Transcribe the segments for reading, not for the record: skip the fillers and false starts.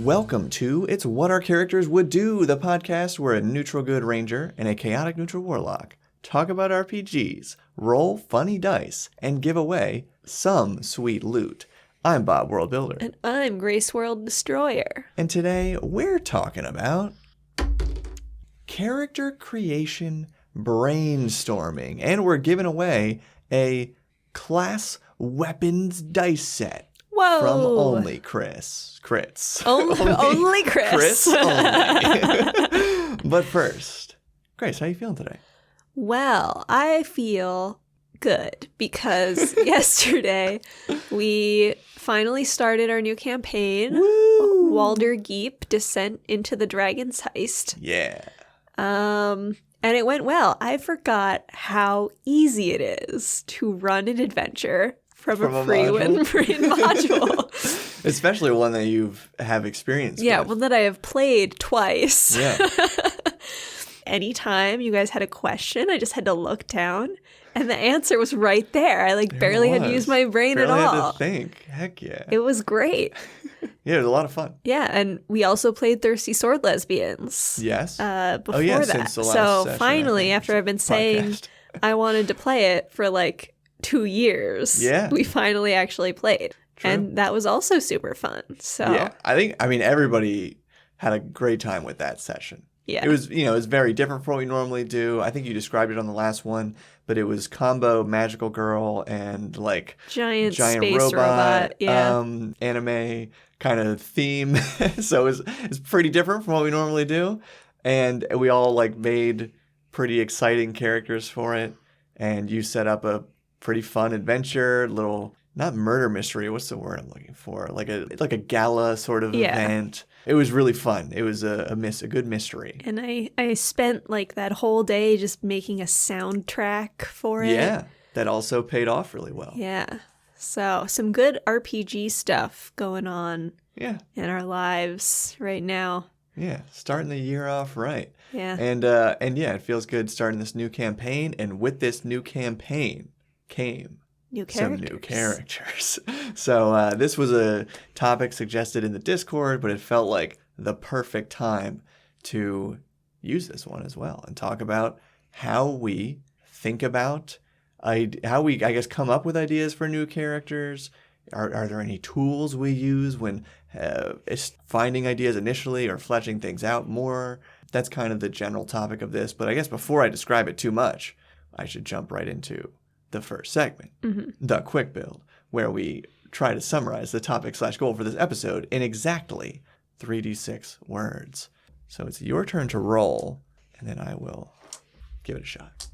Welcome to It's What Our Characters Would Do, the podcast where a neutral good ranger and a chaotic neutral warlock talk about RPGs, roll funny dice, and give away some sweet loot. I'm Bob World Builder. And I'm Grace World Destroyer. And today we're talking about character creation brainstorming. And we're giving away a class weapons dice set. Whoa. From only Chris. Crits. Only Chris. Chris only. But first, Grace, how are you feeling today? Well, I feel good because yesterday we finally started our new campaign, Woo! Waldergeep Descent into the Dragon's Heist. Yeah. And it went well. I forgot how easy it is to run an adventure from a free module. Especially one that you have experience with. One that I have played twice. Yeah. Anytime you guys had a question, I just had to look down and the answer was right there. I barely had to use my brain at all. Barely had to think. Heck yeah. It was great. Yeah, it was a lot of fun. Yeah, and we also played Thirsty Sword Lesbians. Yes. Before that. Since the last session, finally, after I've been saying I wanted to play it for 2 years, we finally actually played. True. And that was also super fun. So yeah, everybody had a great time with that session. Yeah. It was, it was very different from what we normally do. I think you described it on the last one, but it was combo magical girl and giant space robot. Yeah. Anime kind of theme. So it's pretty different from what we normally do. And we all made pretty exciting characters for it. And you set up a pretty fun adventure, little, not murder mystery. What's the word I'm looking for? Like a gala sort of event. It was really fun. It was a good mystery. And I spent that whole day just making a soundtrack for it. Yeah, that also paid off really well. Yeah. So some good RPG stuff going on in our lives right now. Yeah, starting the year off right. Yeah. And yeah, it feels good starting this new campaign. And with this new campaign came some new characters. So this was a topic suggested in the Discord, but it felt like the perfect time to use this one as well and talk about how we think about, how we, I guess, come up with ideas for new characters. Are there any tools we use when finding ideas initially or fleshing things out more? That's kind of the general topic of this. But I guess before I describe it too much, I should jump right into the first segment, the quick build, where we try to summarize the topic/goal for this episode in exactly 3d6 words. So it's your turn to roll, and then I will give it a shot.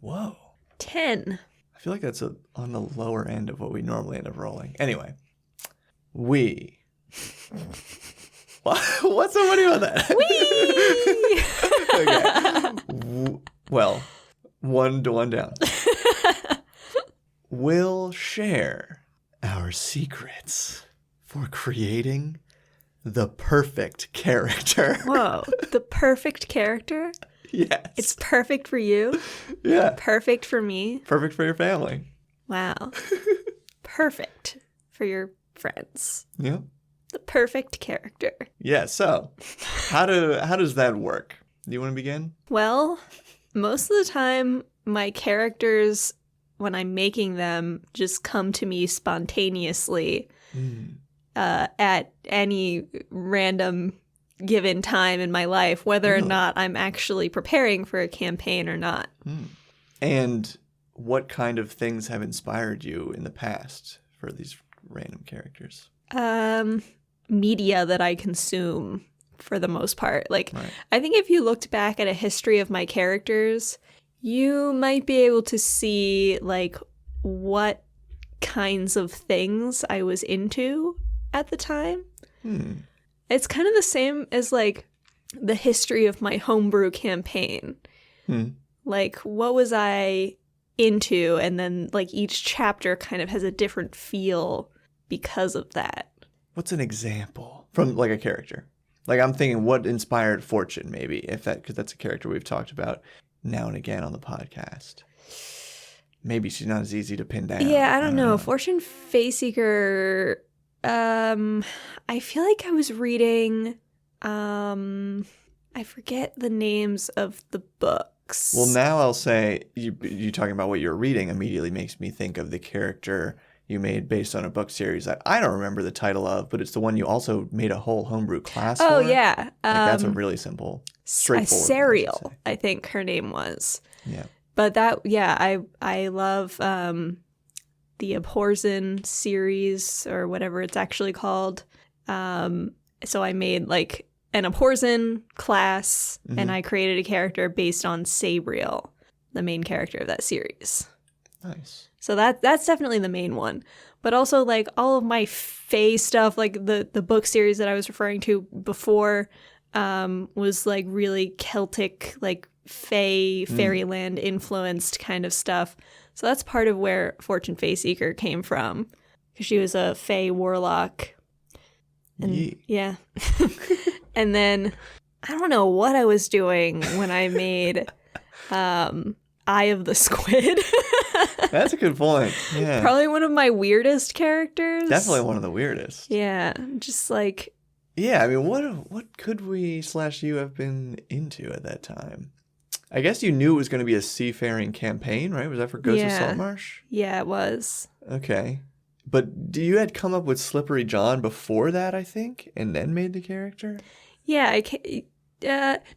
Whoa. 10. I feel like that's on the lower end of what we normally end up rolling. Anyway, what's so funny about that? Okay. Well, 1 to 1 down. We'll share our secrets for creating the perfect character. Whoa, the perfect character? Yes. It's perfect for you? Yeah. Perfect for me? Perfect for your family. Wow. Perfect for your friends. Yeah. The perfect character. Yeah, so how does that work? Do you want to begin? Well, most of the time, my characters, when I'm making them, just come to me spontaneously at any random given time in my life, whether or not I'm actually preparing for a campaign or not. And what kind of things have inspired you in the past for these random characters? Media that I consume. For the most part. I think if you looked back at a history of my characters, you might be able to see, what kinds of things I was into at the time. It's kind of the same as, the history of my homebrew campaign. What was I into? And then, each chapter kind of has a different feel because of that. What's an example from, a character? I'm thinking what inspired Fortune, maybe, because that's a character we've talked about now and again on the podcast. Maybe she's not as easy to pin down. Yeah, I don't know. Fortune Faceseeker I feel like I was reading, I forget the names of the books. Well, now I'll say you talking about what you're reading immediately makes me think of the character you made based on a book series that I don't remember the title of, but it's the one you also made a whole homebrew class for. Oh, yeah. Like, that's a really simple, straightforward Serial, I think her name was. Yeah. But I love the Abhorsen series, or whatever it's actually called. So I made like an Abhorsen class, and I created a character based on Sabriel, the main character of that series. Nice. So that's definitely the main one. But also, like, all of my Fae stuff, like the book series that I was referring to before, was like really Celtic, like Fae, fairyland influenced kind of stuff. So that's part of where Fortune Faeseeker came from, because she was a Fae warlock. And yeah. And then I don't know what I was doing when I made Eye of the Squid. That's a good point. Yeah. Probably one of my weirdest characters. Definitely one of the weirdest. Yeah. Just like... Yeah, I mean, what could we / you have been into at that time? I guess you knew it was going to be a seafaring campaign, right? Was that for Ghost of Saltmarsh? Yeah, it was. Okay. But you had come up with Slippery John before that, I think, and then made the character? Yeah,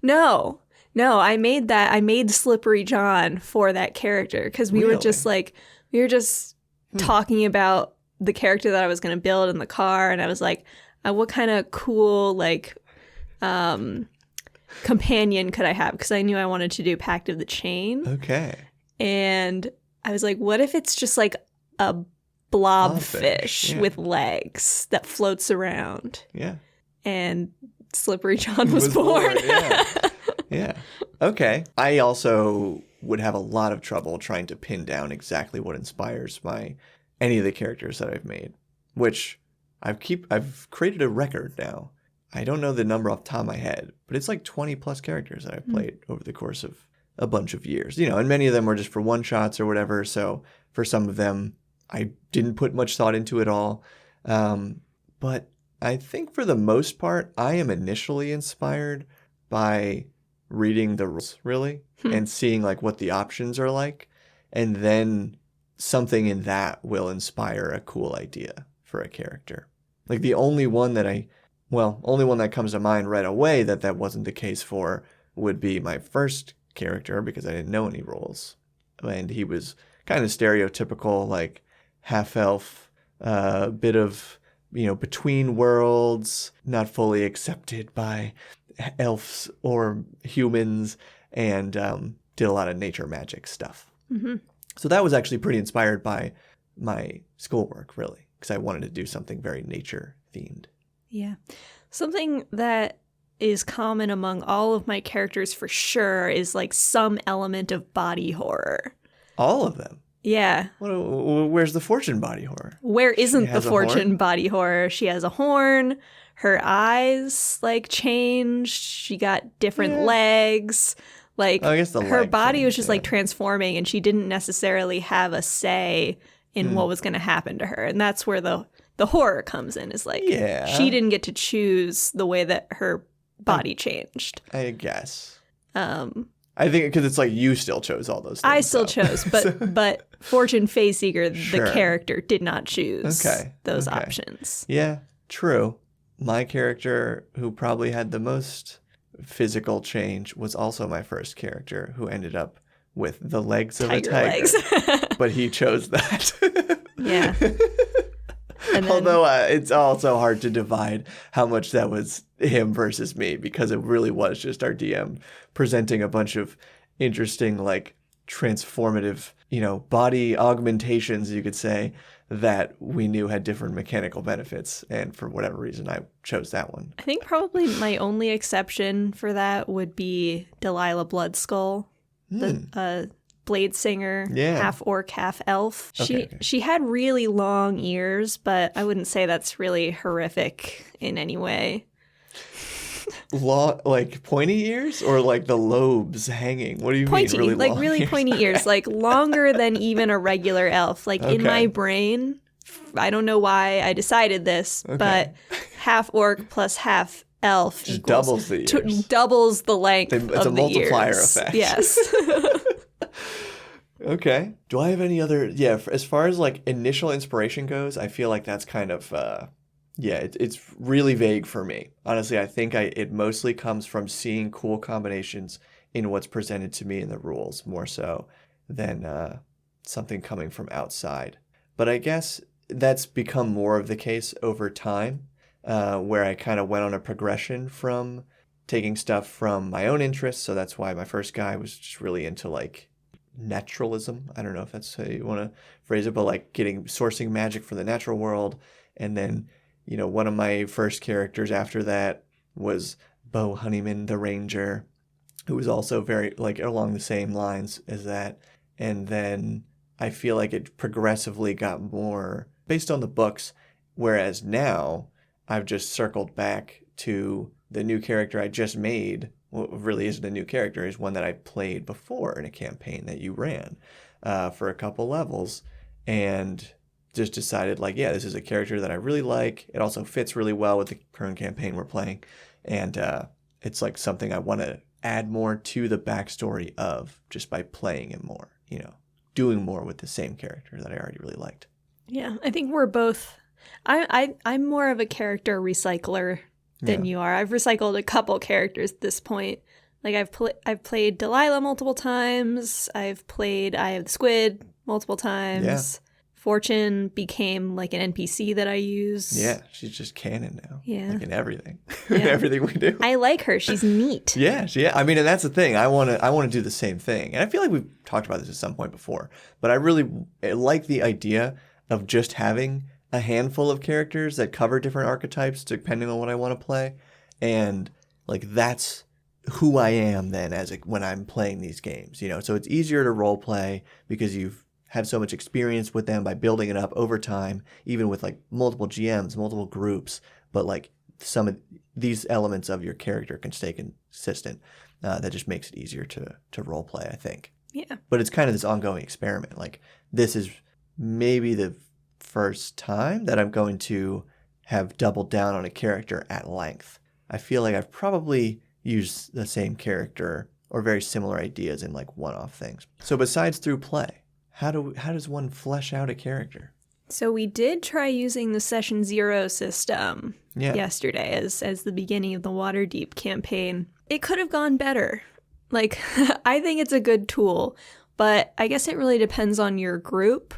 no, I made that. I made Slippery John for that character, because we were just talking about the character that I was going to build in the car, and I was like, what kind of cool, like, companion could I have? Because I knew I wanted to do Pact of the Chain. Okay. And I was like, what if it's just like a blobfish with legs that floats around? Yeah. And Slippery John was born. Yeah. Yeah. Okay. I also would have a lot of trouble trying to pin down exactly what inspires any of the characters that I've made, which I've created a record now. I don't know the number off the top of my head, but it's like 20 plus characters that I've played over the course of a bunch of years. You know, and many of them were just for one shots or whatever. So for some of them, I didn't put much thought into it all. But I think for the most part, I am initially inspired by reading the rules, really, and seeing like what the options are like. And then something in that will inspire a cool idea for a character. Like the only one that comes to mind right away that wasn't the case for would be my first character, because I didn't know any roles. And he was kind of stereotypical, like half-elf, bit of, between worlds, not fully accepted by elves or humans, and did a lot of nature magic stuff. Mm-hmm. So that was actually pretty inspired by my schoolwork, really, because I wanted to do something very nature-themed. Yeah. Something that is common among all of my characters for sure is like some element of body horror. All of them? Yeah. Where's the Fortune body horror? Where isn't the Fortune body horror? She has a horn. Her eyes like changed. She got different legs. Like I guess her body was just like transforming, and she didn't necessarily have a say in what was going to happen to her. And that's where the horror comes in, is like she didn't get to choose the way that her body changed. I guess. I think because it's like you still chose all those things. I still chose, but Fortune Faeseeker, the character, did not choose those options. Yeah, true. My character, who probably had the most physical change, was also my first character, who ended up with the legs of a tiger. Legs. But he chose that. Yeah. Although it's also hard to divide how much that was him versus me, because it really was just our DM presenting a bunch of interesting, like, transformative, body augmentations, you could say, that we knew had different mechanical benefits. And for whatever reason, I chose that one. I think probably my only exception for that would be Delilah Bloodskull, the blade singer, half orc, half elf. She had really long ears, but I wouldn't say that's really horrific in any way. Long, like pointy ears, or like the lobes hanging? What do you mean? Really like really pointy ears, like longer than even a regular elf. Like in my brain, I don't know why I decided this, but half orc plus half elf just equals, doubles the years. Doubles the length of the years. It's a multiplier effect. Yes. Okay. Do I have any other? Yeah, as far as like initial inspiration goes, I feel like that's kind of it's really vague for me. Honestly, I think it mostly comes from seeing cool combinations in what's presented to me in the rules more so than something coming from outside. But I guess that's become more of the case over time, where I kind of went on a progression from taking stuff from my own interests. So that's why my first guy was just really into like naturalism. I don't know if that's how you want to phrase it, but like sourcing magic from the natural world. And then, one of my first characters after that was Bo Honeyman, the Ranger, who was also very like along the same lines as that. And then I feel like it progressively got more based on the books, whereas now I've just circled back to the new character I just made. Well, really isn't a new character, is one that I played before in a campaign that you ran for a couple levels, and just decided like, yeah, this is a character that I really like. It also fits really well with the current campaign we're playing, and it's like something I want to add more to the backstory of just by playing it more, doing more with the same character that I already really liked. Yeah, I think we're both. I'm more of a character recycler than you are. I've recycled a couple characters at this point. Like I've played Delilah multiple times. I've played Eye of the Squid multiple times. Yeah. Fortune became like an NPC that I use. Yeah, she's just canon now. Yeah, like in everything, in everything we do. I like her. She's neat. Yeah. I mean, and that's the thing. I want to do the same thing, and I feel like we've talked about this at some point before. But I really like the idea of just having a handful of characters that cover different archetypes depending on what I want to play, and like that's who I am then when I'm playing these games. So it's easier to role play because you've have so much experience with them by building it up over time, even with like multiple GMs, multiple groups. But like some of these elements of your character can stay consistent. That just makes it easier to role play, I think. Yeah. But it's kind of this ongoing experiment. Like this is maybe the first time that I'm going to have doubled down on a character at length. I feel like I've probably used the same character or very similar ideas in like one-off things. So besides through play, how does one flesh out a character? So we did try using the Session 0 system yesterday as the beginning of the Waterdeep campaign. It could have gone better. Like, I think it's a good tool, but I guess it really depends on your group.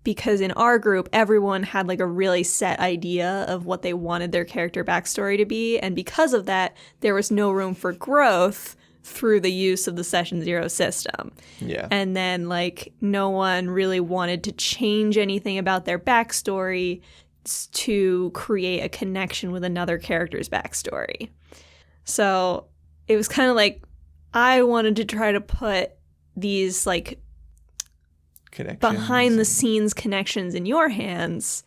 Because in our group, everyone had like a really set idea of what they wanted their character backstory to be. And because of that, there was no room for growth through the use of the Session 0 system. Yeah. And then like no one really wanted to change anything about their backstory to create a connection with another character's backstory. So it was kind of like I wanted to try to put these like behind the scenes connections in your hands,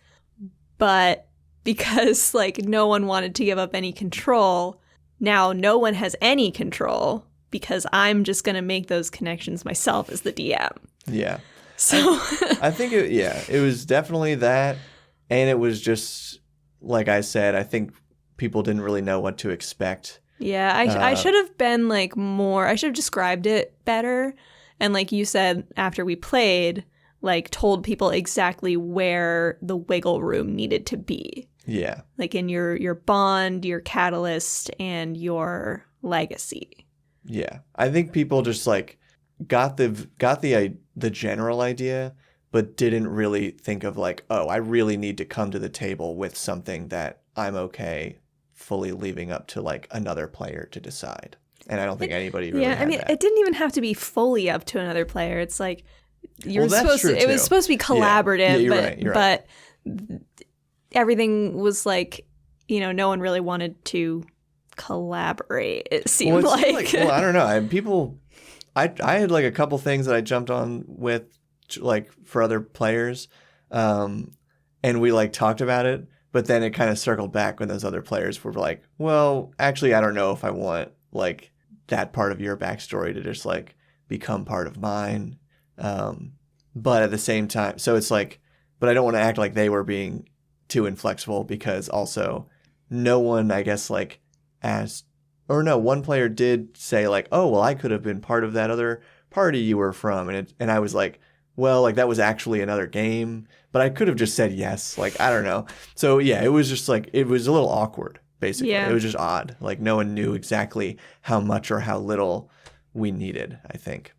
but because like no one wanted to give up any control, now no one has any control because I'm just going to make those connections myself as the DM. Yeah. So I think it was definitely that. And it was just, like I said, I think people didn't really know what to expect. Yeah, I should have been like more, I should have described it better. And like you said, after we played, like told people exactly where the wiggle room needed to be. Yeah. Like in your bond, your catalyst, and your legacy. Yeah. I think people just like got the general idea, but didn't really think of like, oh, I really need to come to the table with something that I'm okay fully leaving up to like another player to decide. And I don't think anybody really had that. It didn't even have to be fully up to another player. It's like it was supposed to be collaborative, You're right. Everything was like, no one really wanted to collaborate, it seemed like. I don't know. I had like a couple things that I jumped on with like for other players, and we like talked about it, but then it kind of circled back when those other players were like, well, actually, I don't know if I want like that part of your backstory to just like become part of mine. But at the same time, so it's like but I don't want to act like they were being too inflexible because also no one, I guess, like asked, or no, one player did say like, oh, well, I could have been part of that other party you were from. And I was like, well, like that was actually another game, but I could have just said yes. Like, I don't know. So yeah, it was just like, it was a little awkward, basically. Yeah. It was just odd. Like no one knew exactly how much or how little we needed, I think.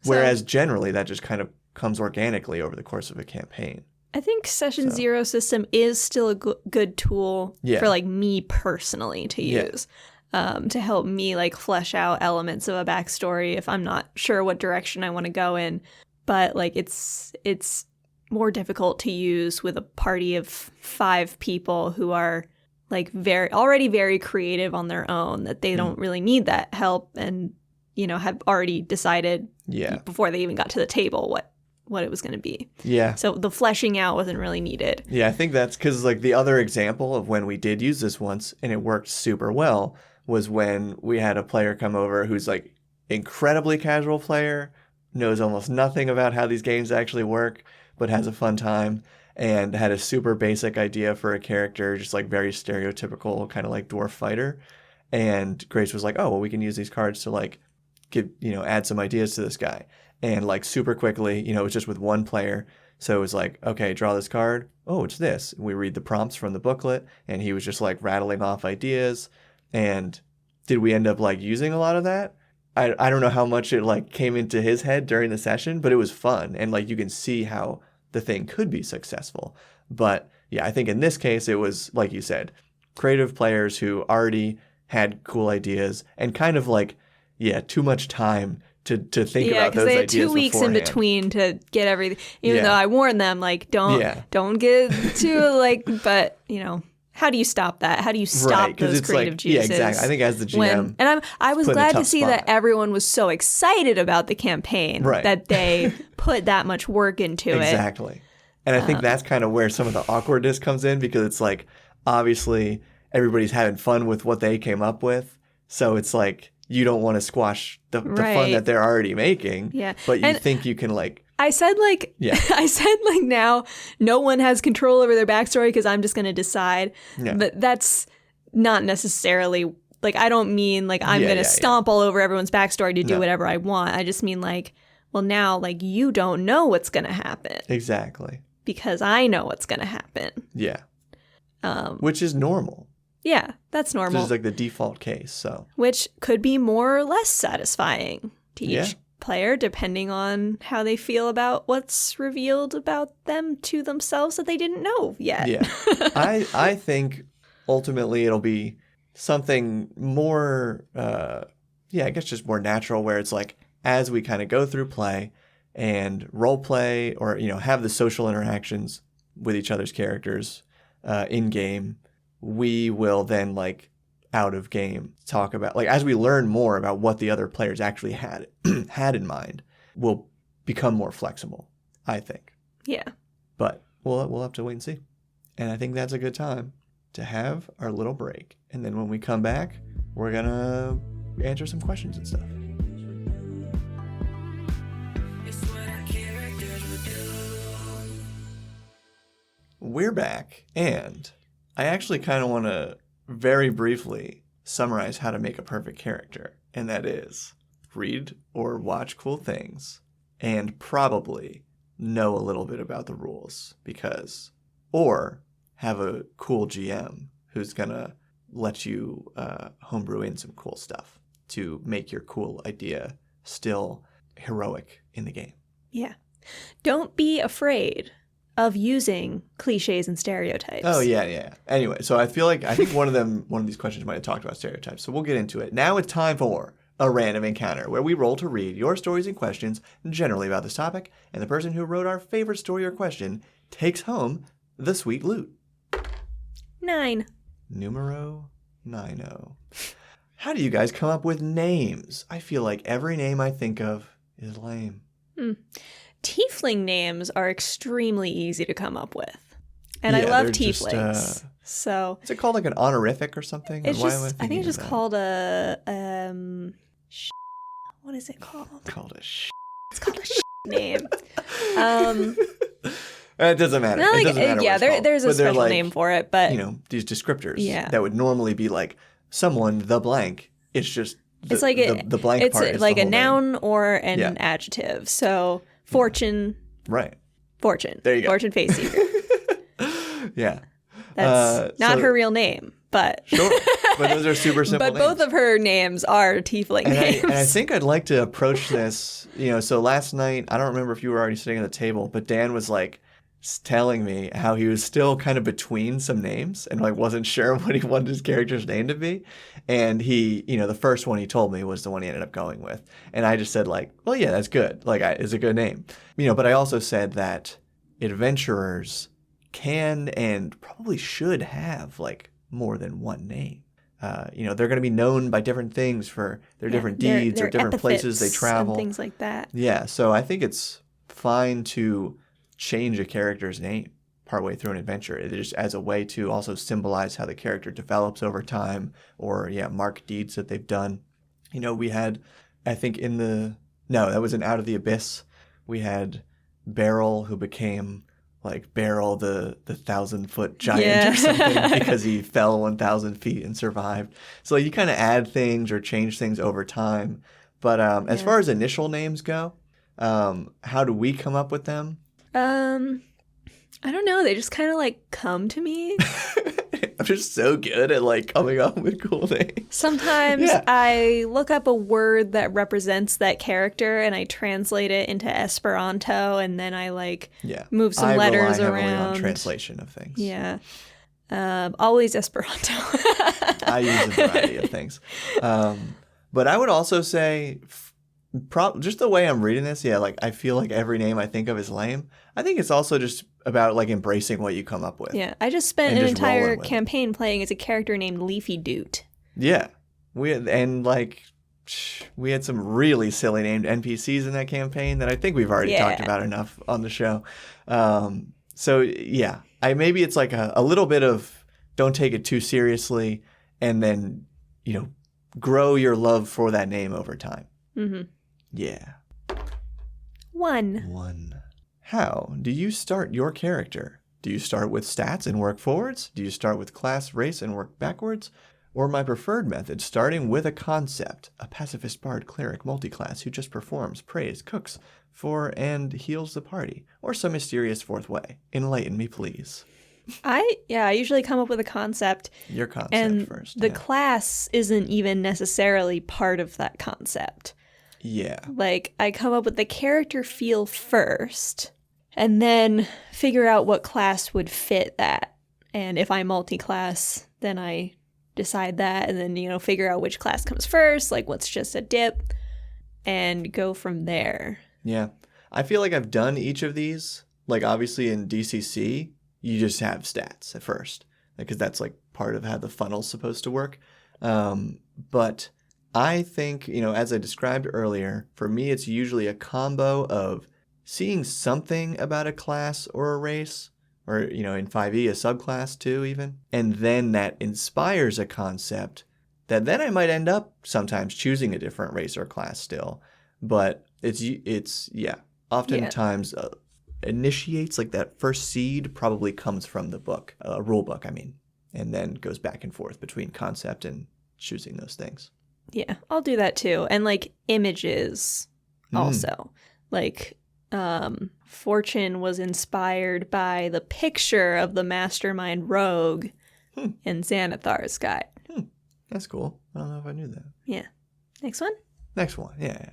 Whereas generally that just kind of comes organically over the course of a campaign. I think Session Zero system is still a good tool for like me personally to use. To help me like flesh out elements of a backstory if I'm not sure what direction I want to go in. But like it's more difficult to use with a party of 5 people who are like already very creative on their own, that they don't really need that help and, you know, have already decided before they even got to the table what it was going to be. Yeah. So the fleshing out wasn't really needed. Yeah, I think that's because like the other example of when we did use this once and it worked super well was when we had a player come over who's like incredibly casual player, knows almost nothing about how these games actually work, but has a fun time and had a super basic idea for a character, just like very stereotypical kind of like dwarf fighter. And Grace was like, oh, well, we can use these cards to like give, you know, add some ideas to this guy. And like super quickly, you know, it was just with one player. So it was like, okay, draw this card. Oh, it's this. And we read the prompts from the booklet and he was just like rattling off ideas. And did we end up like using a lot of that? I don't know how much it like came into his head during the session, but it was fun. And like you can see how the thing could be successful. But yeah, I think in this case, it was, like you said, creative players who already had cool ideas and kind of like, too much time to think about those ideas. Yeah, because they had 2 weeks beforehand. In between to get everything. Even though I warned them, like, don't get too like, but you know. How do you stop that? How do you stop those creative juices? Yeah, exactly. I think as the GM, I was glad to see that everyone was so excited about the campaign that they put that much work into it. Exactly. And I think that's kind of where some of the awkwardness comes in because it's like, obviously, everybody's having fun with what they came up with. So it's like, you don't want to squash the fun that they're already making. Yeah. But you think you can like... I said now no one has control over their backstory because I'm just going to decide. Yeah. But that's not necessarily like, I don't mean like I'm going to stomp all over everyone's backstory to do whatever I want. I just mean like, well, now like you don't know what's going to happen. Exactly. Because I know what's going to happen. Yeah. Which is normal. Yeah, that's normal. This is like the default case. So which could be more or less satisfying to each player depending on how they feel about what's revealed about them to themselves that they didn't know yet. Yeah. I think ultimately it'll be something more I guess just more natural where it's like as we kind of go through play and role play or you know have the social interactions with each other's characters in game, we will then like out of game talk about like as we learn more about what the other players actually had in mind, we'll become more flexible, I think. Yeah. But we'll have to wait and see. And I think that's a good time to have our little break. And then when we come back, we're gonna answer some questions and stuff. We're back, and I actually kind of want to very briefly summarize how to make a perfect character, and that is read or watch cool things and probably know a little bit about the rules or have a cool GM who's going to let you homebrew in some cool stuff to make your cool idea still heroic in the game. Yeah. Don't be afraid of using cliches and stereotypes. Oh, yeah. Anyway, so I think one of these questions might have talked about stereotypes, so we'll get into it. Now it's time for a random encounter, where we roll to read your stories and questions generally about this topic, and the person who wrote our favorite story or question takes home the sweet loot. 9. Numero 90. How do you guys come up with names? I feel like every name I think of is lame. Tiefling names are extremely easy to come up with. And I love tieflings. So is it called like an honorific or something? It's I think it's just called a what is it called? It's called a name. It doesn't matter. No, like, it doesn't matter. Yeah, there's a special name for it, but these descriptors that would normally be like someone the blank. It's just it's like the blank it's part is like the a whole noun name. or an adjective. So fortune, right? Fortune. There you go. Fortune face eater. Yeah, that's not her real name, but sure. But those are super simple. But both of her names are tiefling names. And I think I'd like to approach this. So last night, I don't remember if you were already sitting at the table, but Dan was like telling me how he was still kind of between some names and like wasn't sure what he wanted his character's name to be. And he, the first one he told me was the one he ended up going with. And I just said like, well, yeah, that's good. Like, it's a good name. But I also said that adventurers can and probably should have like more than one name. They're going to be known by different things for their different deeds or different places they travel. And things like that. Yeah, so I think it's fine to change a character's name partway through an adventure. It just as a way to also symbolize how the character develops over time or, mark deeds that they've done. We had, I think that was in Out of the Abyss. We had Beryl, who became like Beryl, the 1,000-foot giant or something because he fell 1,000 feet and survived. So you kind of add things or change things over time. But as far as initial names go, how do we come up with them? I don't know. They just kind of like come to me. I'm just so good at like coming up with cool names. Sometimes I look up a word that represents that character and I translate it into Esperanto and then I move some letters around. I rely heavily on translation of things. Yeah. Always Esperanto. I use a variety of things. But I would also say just the way I'm reading this, I feel like every name I think of is lame. I think it's also just about like embracing what you come up with. Yeah, I just spent an entire campaign playing as a character named Leafy Doot. Yeah, we had some really silly named NPCs in that campaign that I think we've already talked about enough on the show. Maybe it's like a little bit of don't take it too seriously, and then grow your love for that name over time. Mm-hmm. Yeah. 1. How do you start your character? Do you start with stats and work forwards? Do you start with class, race, and work backwards? Or my preferred method, starting with a concept, a pacifist bard cleric multiclass who just performs, prays, cooks for, and heals the party? Or some mysterious fourth way? Enlighten me, please. I usually come up with a concept. Your concept and first. The class isn't even necessarily part of that concept. Yeah. Like, I come up with the character feel first, and then figure out what class would fit that. And if I'm multi-class, then I decide that, and then, figure out which class comes first, like what's just a dip, and go from there. Yeah. I feel like I've done each of these. Like, obviously in DCC, you just have stats at first, because that's like part of how the funnel's supposed to work. But I think, as I described earlier, for me, it's usually a combo of seeing something about a class or a race, or, in 5e, a subclass too, even. And then that inspires a concept that then I might end up sometimes choosing a different race or class still. But oftentimes initiates, like that first seed probably comes from the book, a rule book, and then goes back and forth between concept and choosing those things. Yeah, I'll do that too. And like images also. Like Fortune was inspired by the picture of the mastermind rogue in Xanathar's Guide. That's cool. I don't know if I knew that. Yeah. Next one? Next one, yeah.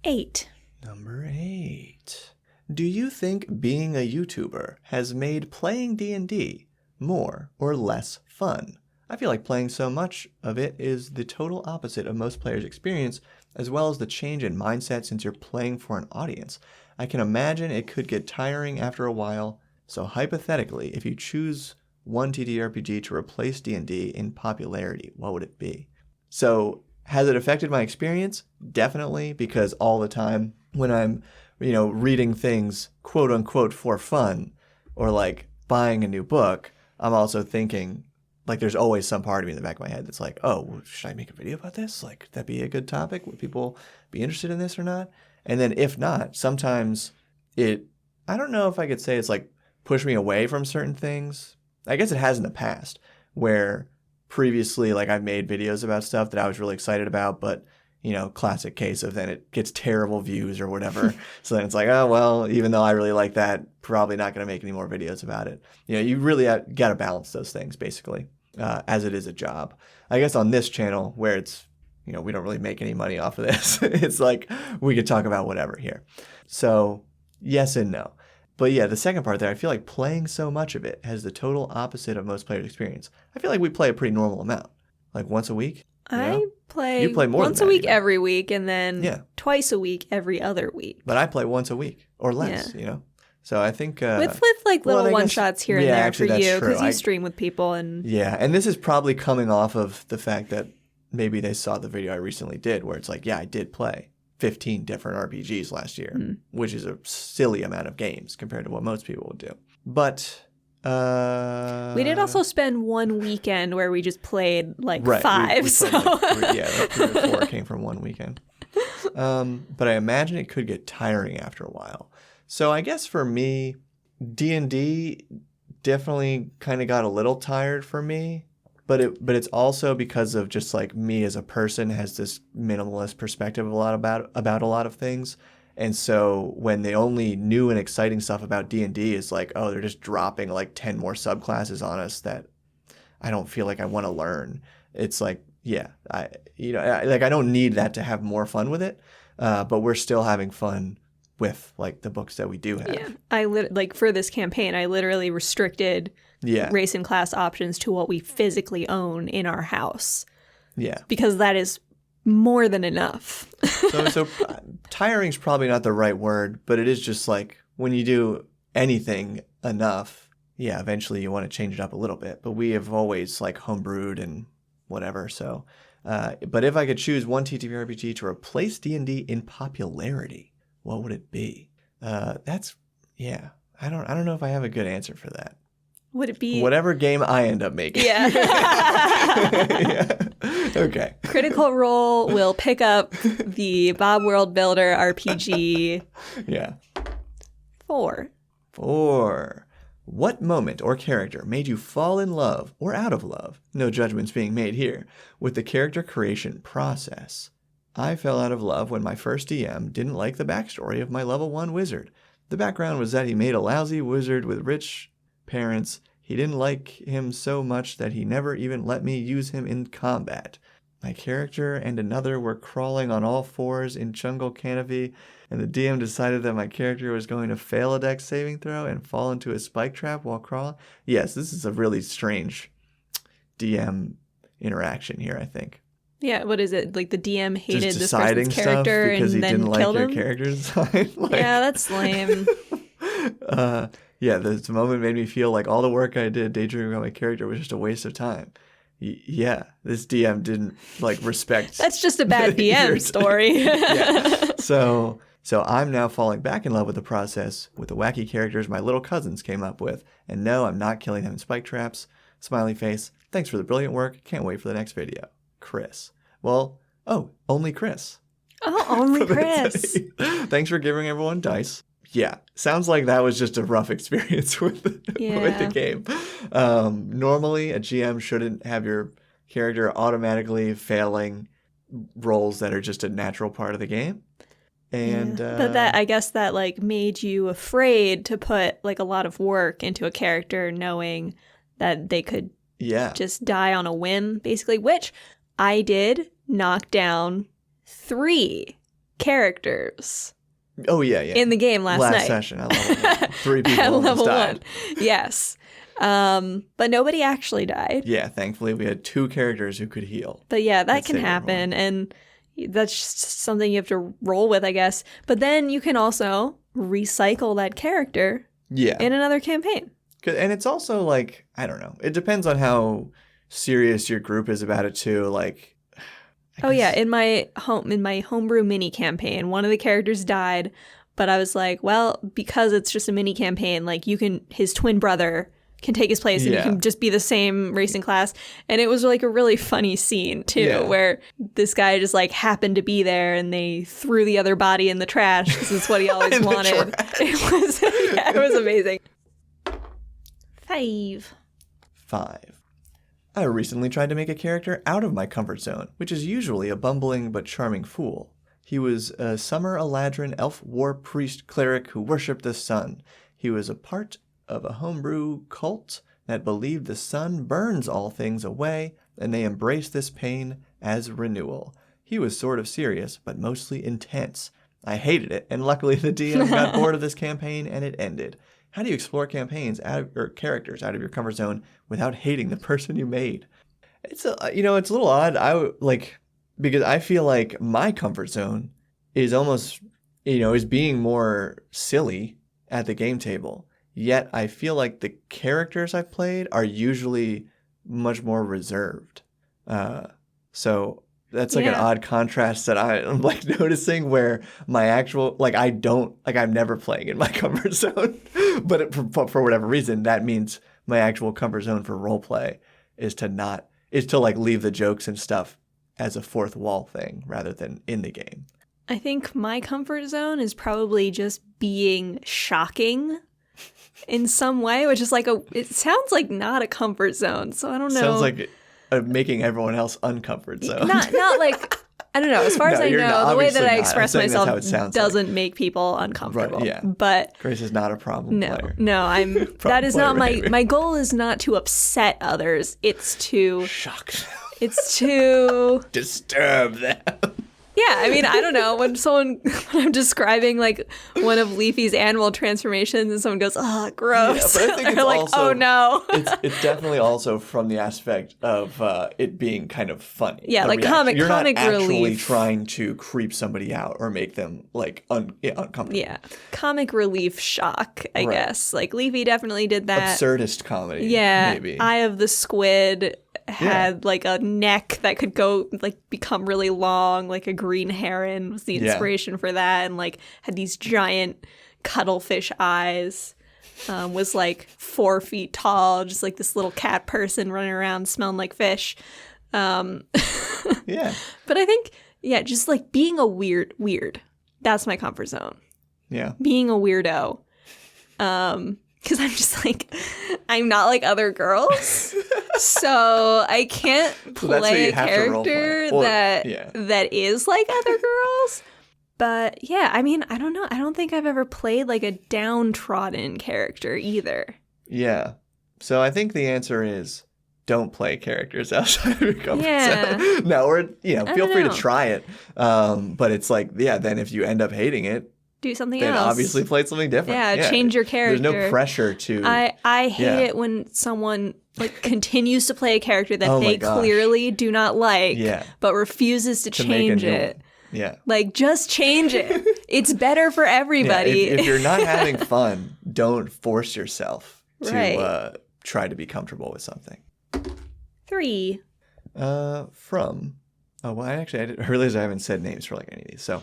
8. Number 8. Do you think being a YouTuber has made playing D&D more or less fun? I feel like playing so much of it is the total opposite of most players' experience, as well as the change in mindset since you're playing for an audience. I can imagine it could get tiring after a while, so hypothetically, if you choose one TTRPG to replace D&D in popularity, what would it be? So, has it affected my experience? Definitely, because all the time when I'm, reading things quote-unquote for fun, or like buying a new book, I'm also thinking, like, there's always some part of me in the back of my head that's like, oh, should I make a video about this? Like, that'd be a good topic? Would people be interested in this or not? And then if not, sometimes it I don't know if I could say it's like pushed me away from certain things. I guess it has in the past, where previously, like, I've made videos about stuff that I was really excited about, but, you know, classic case of then it gets terrible views or whatever. So then it's like, oh, well, even though I really like that, probably not going to make any more videos about it. You know, you really got to balance those things, basically, as it is a job. I guess on this channel, where it's, you know, we don't really make any money off of this, it's like we could talk about whatever here. So yes and no. But yeah, the second part there, I feel like playing so much of it has the total opposite of most players' experience. I feel like we play a pretty normal amount, like once a week. I play you play more once than a that, week even. every week, and then twice a week every other week. But I play once a week or less, you know. So I think with like little one shots here and there actually, for you, because you stream with people and and this is probably coming off of the fact that maybe they saw the video I recently did, where it's like, yeah, I did play 15 different RPGs last year, which is a silly amount of games compared to what most people would do. But we did also spend one weekend where we just played like right. 5. We so like 3 or 4 came from one weekend. But I imagine it could get tiring after a while. So I guess for me, D&D definitely kind of got a little tired for me. But it's also because of just like me as a person has this minimalist perspective about a lot of things. And so when the only new and exciting stuff about D&D is like, oh, they're just dropping like 10 more subclasses on us that I don't feel like I want to learn. It's like, yeah, I don't need that to have more fun with it. But we're still having fun with like the books that we do have. Yeah, like for this campaign, I literally restricted race and class options to what we physically own in our house. Yeah, because that is more than enough. so tiring's probably not the right word, but it is just like when you do anything enough, yeah, eventually you want to change it up a little bit. But we have always like homebrewed and whatever. So, but if I could choose one TTRPG to replace D&D in popularity, what would it be? I don't know if I have a good answer for that. Would it be whatever game I end up making? Yeah. Yeah. Okay. Critical Role will pick up the Bob World Builder RPG. Yeah. 4. What moment or character made you fall in love or out of love? No judgments being made here. With the character creation process. I fell out of love when my first DM didn't like the backstory of my level 1 wizard. The background was that he made a lousy wizard with rich parents. He didn't like him so much that he never even let me use him in combat. My character and another were crawling on all fours in jungle canopy, and the DM decided that my character was going to fail a dex saving throw and fall into a spike trap while crawling. Yes, this is a really strange DM interaction here, I think. Yeah, what is it? Like the DM hated just this person's character because and he then didn't killed like him? your character design. Yeah, that's lame. Yeah, this moment made me feel like all the work I did daydreaming about my character was just a waste of time. Yeah, this DM didn't like respect. That's just a bad DM story. Yeah. So I'm now falling back in love with the process with the wacky characters my little cousins came up with. And no, I'm not killing them in spike traps. Smiley face. Thanks for the brilliant work. Can't wait for the next video. Chris. Well, only Chris. Oh, only Chris. Thanks for giving everyone dice. Yeah, sounds like that was just a rough experience with the game. Normally, a GM shouldn't have your character automatically failing rolls that are just a natural part of the game. And but that, I guess that like made you afraid to put like a lot of work into a character, knowing that they could just die on a whim, basically, which I did knock down 3 characters. Oh, yeah. In the game last night. Session, I love it. 3 people at level died. 1. Yes. But nobody actually died. Yeah, thankfully we had 2 characters who could heal. But yeah, that can happen. And that's just something you have to roll with, I guess. But then you can also recycle that character in another campaign. And it's also like, I don't know. It depends on how serious your group is about it too. Like, in my homebrew mini campaign, one of the characters died, but I was like, well, because it's just a mini campaign, like his twin brother can take his place and you can just be the same racing class. And it was like a really funny scene too, where this guy just like happened to be there and they threw the other body in the trash because it's what he always wanted. It was amazing. 5. I recently tried to make a character out of my comfort zone, which is usually a bumbling but charming fool. He was a Summer Eladrin elf war priest cleric who worshipped the sun. He was a part of a homebrew cult that believed the sun burns all things away, and they embraced this pain as renewal. He was sort of serious, but mostly intense. I hated it, and luckily the DM got bored of this campaign and it ended. How do you explore campaigns or characters out of your comfort zone without hating the person you made? It's a little odd. Because I feel like my comfort zone is almost, is being more silly at the game table. Yet I feel like the characters I've played are usually much more reserved. So that's like an odd contrast that I'm like noticing, where my actual, I'm never playing in my comfort zone, but for whatever reason, that means my actual comfort zone for roleplay is to like leave the jokes and stuff as a fourth wall thing rather than in the game. I think my comfort zone is probably just being shocking in some way, which is it sounds like not a comfort zone. So I don't know. Sounds like making everyone else uncomfort zone. Not like, I don't know. As far as I know, the way that I express myself doesn't make people uncomfortable. Right, yeah. But Grace is not a problem player. No, that is not my goal. Is not to upset others. It's to shock them. It's to disturb them. Yeah, I mean, I don't know. When I'm describing like one of Leafy's animal transformations and someone goes, "Oh, gross." Yeah, but I think it's like, also, "Oh no." it's definitely also from the aspect of it being kind of funny. Yeah, like comic relief. You're not actually trying to creep somebody out or make them like uncomfortable. Yeah, comic relief shock, I guess. Like Leafy definitely did that. Absurdist comedy. Yeah, maybe. Eye of the Squid had like a neck that could go like become really long, like a green heron was the inspiration for that, and like had these giant cuttlefish eyes. Was like 4 feet tall, just like this little cat person running around smelling like fish. Yeah. But I think just like being a weird. That's my comfort zone. Yeah. Being a weirdo. Because I'm just like, I'm not like other girls. So I can't play a character that is like other girls. But yeah, I mean, I don't know. I don't think I've ever played like a downtrodden character either. Yeah. So I think the answer is don't play characters outside of your comfort zone. No, or feel free to try it. But it's like, then if you end up hating it, do something then else. Then obviously play something different. Yeah, change your character. There's no pressure to... I hate it when someone like continues to play a character that they clearly do not like, but refuses to change it. Yeah. Like, just change it. It's better for everybody. If you're not having fun, don't force yourself to try to be comfortable with something. 3. I realize I haven't said names for like any of these. So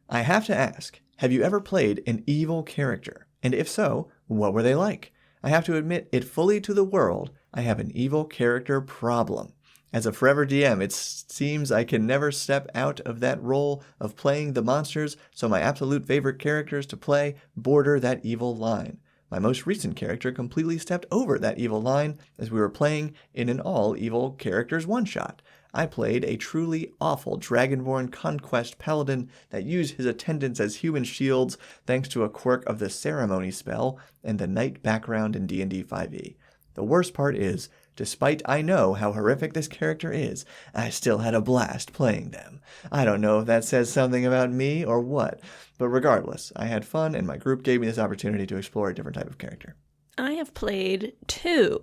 I have to ask, have you ever played an evil character? And if so, what were they like? I have to admit it fully to the world, I have an evil character problem. As a forever DM, it seems I can never step out of that role of playing the monsters, so my absolute favorite characters to play border that evil line. My most recent character completely stepped over that evil line as we were playing in an all-evil characters one-shot. I played a truly awful Dragonborn conquest paladin that used his attendants as human shields thanks to a quirk of the ceremony spell and the night background in D&D 5e. The worst part is, despite I know how horrific this character is, I still had a blast playing them. I don't know if that says something about me or what, but regardless, I had fun and my group gave me this opportunity to explore a different type of character. I have played 2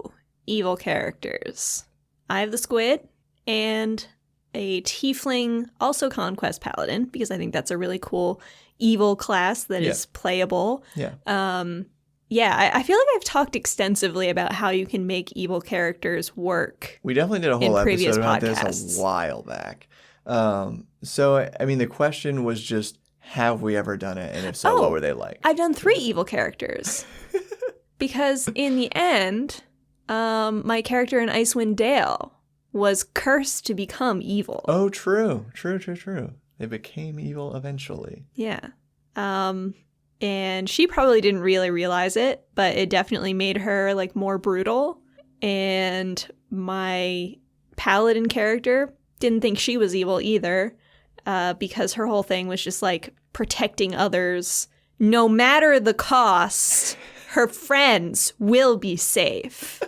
evil characters. Eye of the Squid and a tiefling, also conquest paladin, because I think that's a really cool evil class that is playable. Yeah. I feel like I've talked extensively about how you can make evil characters work. We definitely did a whole episode about this a while back. So, I mean, the question was just, have we ever done it? And if so, what were they like? I've done 3 evil characters. Because in the end, my character in Icewind Dale was cursed to become evil. Oh, true. They became evil eventually. Yeah. And she probably didn't really realize it, but it definitely made her like more brutal. And my paladin character didn't think she was evil either, because her whole thing was just like protecting others. No matter the cost, her friends will be safe.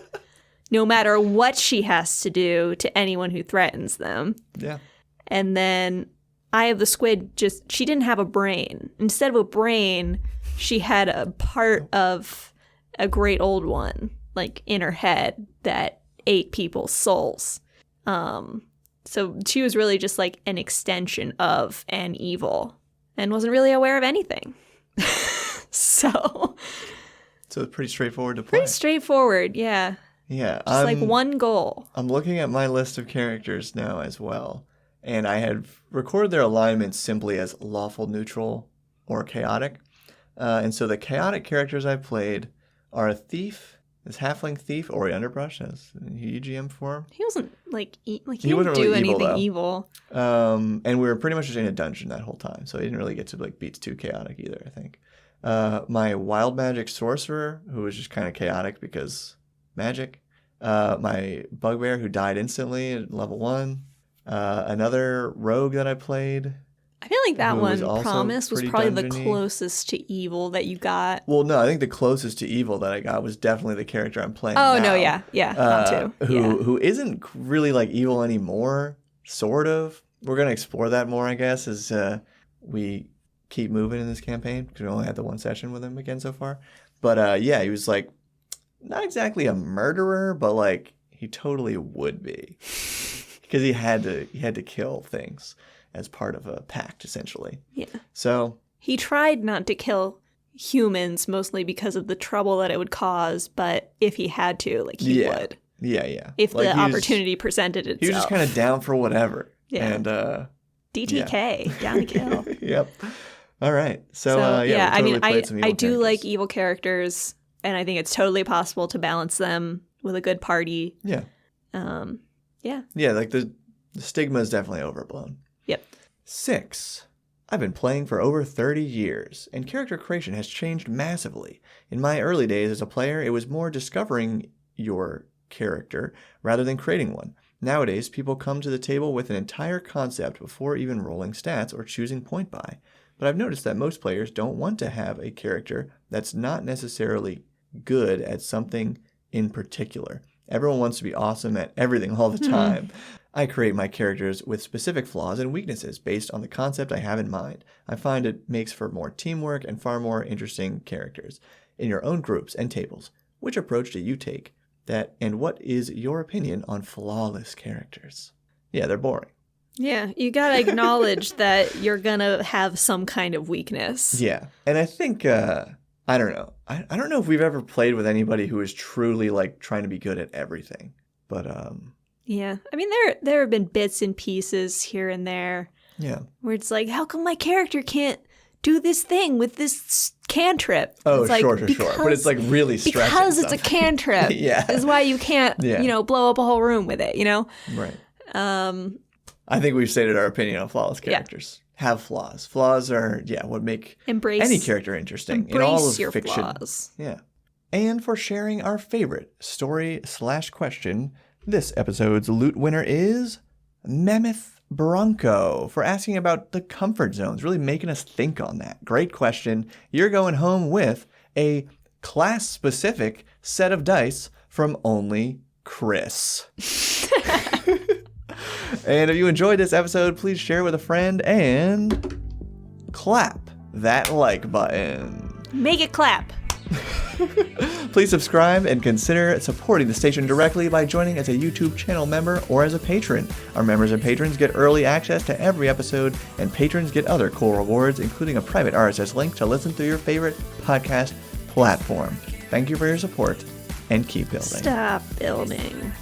No matter what she has to do to anyone who threatens them. Yeah. And then Eye of the Squid, she didn't have a brain. Instead of a brain, she had a part of a great old one, like in her head, that ate people's souls. So she was really just like an extension of an evil and wasn't really aware of anything. So it's pretty straightforward to play. Pretty straightforward, yeah. Yeah. Just like one goal. I'm looking at my list of characters now as well. And I had recorded their alignments simply as lawful, neutral, or chaotic. And so the chaotic characters I played are a thief, this halfling thief, Ori Underbrush, as UGM form. He wasn't he didn't do anything evil. And we were pretty much just in a dungeon that whole time, so he didn't really get to like beat too chaotic either, I think. My wild magic sorcerer, who was just kind of chaotic because magic. My bugbear, who died instantly at level 1. Another rogue that I played. I feel like that one, Promise, was probably the closest to evil that you got. Well, no, I think the closest to evil that I got was definitely the character I'm playing now. Oh, no, yeah, that too. Who isn't really like evil anymore, sort of. We're going to explore that more, I guess, as we keep moving in this campaign, because we only had the one session with him again so far. But yeah, he was like, not exactly a murderer, but like he totally would be. Because he had to kill things as part of a pact, essentially. Yeah. So he tried not to kill humans, mostly because of the trouble that it would cause. But if he had to, like, he would. Yeah. If like the opportunity presented itself. He was just kind of down for whatever. Yeah. And DTK, down to kill. Yep. All right. So yeah, I mean, I do like evil characters, and I think it's totally possible to balance them with a good party. Yeah. Yeah. Yeah, like the stigma is definitely overblown. Yep. 6. I've been playing for over 30 years, and character creation has changed massively. In my early days as a player, it was more discovering your character rather than creating one. Nowadays, people come to the table with an entire concept before even rolling stats or choosing point buy. But I've noticed that most players don't want to have a character that's not necessarily good at something in particular. Everyone wants to be awesome at everything all the time. I create my characters with specific flaws and weaknesses based on the concept I have in mind. I find it makes for more teamwork and far more interesting characters. In your own groups and tables, which approach do you take? And what is your opinion on flawless characters? Yeah, they're boring. Yeah, you gotta acknowledge that you're gonna have some kind of weakness. Yeah, and I think, I don't know. I don't know if we've ever played with anybody who is truly like trying to be good at everything. But yeah, I mean there have been bits and pieces here and there. Yeah. Where it's like, how come my character can't do this thing with this cantrip? Oh, it's like, sure. But it's like really stretching. Because it's a cantrip. Yeah. Is why you can't, blow up a whole room with it, Right. I think we've stated our opinion on flawless characters. Yeah. Have flaws. Flaws are, what make any character interesting in all of your fiction. Flaws. Yeah. And for sharing our favorite story/question, this episode's loot winner is Mammoth Bronco, for asking about the comfort zones, really making us think on that. Great question. You're going home with a class-specific set of dice from only Chris. And if you enjoyed this episode, please share it with a friend and clap that like button. Make it clap. Please subscribe and consider supporting the station directly by joining as a YouTube channel member or as a patron. Our members and patrons get early access to every episode, and patrons get other cool rewards, including a private RSS link to listen to your favorite podcast platform. Thank you for your support, and keep building. Stop building.